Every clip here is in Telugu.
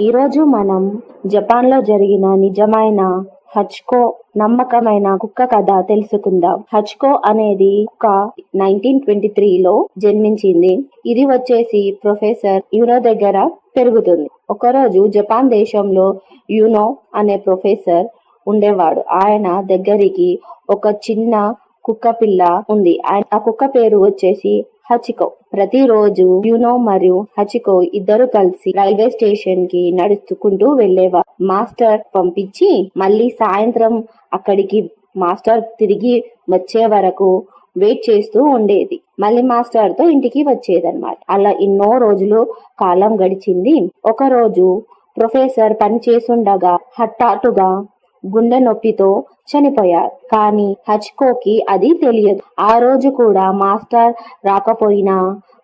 ఈరోజు మనం జపాన్లో జరిగిన నిజమైన హచ్కో నమ్మకమైన కుక్క కథ తెలుసుకుందాం. హచ్కో అనేది కుక్క 1923లో జన్మించింది. ఇది వచ్చేసి ప్రొఫెసర్ యునో దగ్గర పెరుగుతుంది. ఒకరోజు జపాన్ దేశంలో యునో అనే ప్రొఫెసర్ ఉండేవాడు. ఆయన దగ్గరికి ఒక చిన్న కుక్క పిల్ల ఉంది. ఆ కుక్క పేరు వచ్చేసి హచికో. ప్రతిరోజు యునో మరియు హచికో ఇద్దరు కలిసి రైల్వే స్టేషన్ కి నడుచుకుంటూ వెళ్లేవారు. మాస్టర్ పంపించి మళ్ళీ సాయంత్రం అక్కడికి మాస్టర్ తిరిగి వచ్చే వరకు వెయిట్ చేస్తూ ఉండేది. మళ్ళీ మాస్టర్ తో ఇంటికి వచ్చేదన్నమాట. అలా ఎన్నో రోజులు కాలం గడిచింది. ఒక రోజు ప్రొఫెసర్ పని చేస్తుండగా హఠాత్తుగా గుండె నొప్పితో చనిపోయారు. కానీ హచ్కోకి అది తెలియదు. ఆ రోజు కూడా మాస్టర్ రాకపోయినా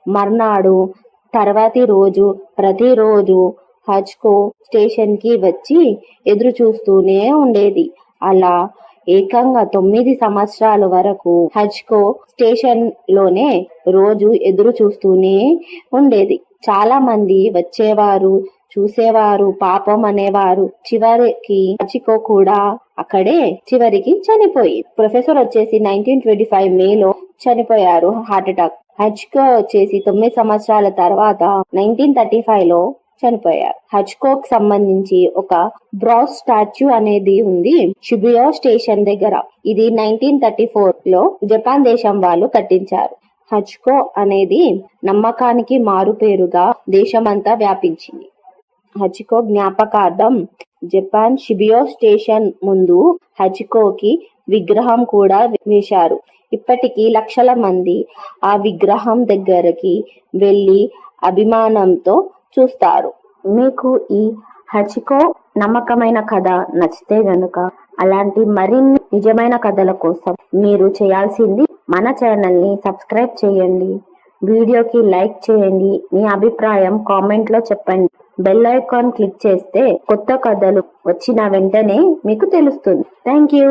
మర్నాడు తర్వాతి రోజు ప్రతిరోజు హచ్కో స్టేషన్ కి వచ్చి ఎదురు చూస్తూనే ఉండేది. అలా ఏకంగా 9 సంవత్సరాల వరకు హచ్కో స్టేషన్ లోనే రోజు ఎదురు చూస్తూనే ఉండేది. చాలా మంది వచ్చేవారు, చూసేవారు, పాపం అనేవారు. చివరికి హచికో కూడా అక్కడే చివరికి చనిపోయి. ప్రొఫెసర్ వచ్చేసి 1925 మేలో చనిపోయారు, హార్ట్ అటాక్. హచికో వచ్చేసి 9 సంవత్సరాల తర్వాత 1935లో చనిపోయారు. హచ్కోకి సంబంధించి ఒక బ్రాస్ స్టాచ్యూ అనేది ఉంది షిబుయా స్టేషన్ దగ్గర. ఇది 1934లో జపాన్ దేశం వాళ్ళు కట్టించారు. హచ్కో అనేది నమ్మకానికి మారుపేరుగా దేశమంతా వ్యాపించింది. హచికో జ్ఞాపకార్థం జపాన్ షిబుయా స్టేషన్ ముందు హచికోకి విగ్రహం కూడా వేశారు. ఇప్పటికీ లక్షల మంది ఆ విగ్రహం దగ్గరికి వెళ్లి అభిమానంతో చూస్తారు. మీకు ఈ హచికో నమ్మకమైన కథ నచ్చితే గనుక అలాంటి మరిన్ని నిజమైన కథల కోసం మీరు చేయాల్సింది మన ఛానల్ ని సబ్స్క్రైబ్ చేయండి, వీడియోకి లైక్ చేయండి, మీ అభిప్రాయం కామెంట్ లో చెప్పండి. బెల్ ఐకాన్ క్లిక్ చేస్తే కొత్త కథలు వచ్చిన వెంటనే మీకు తెలుస్తుంది. Thank you.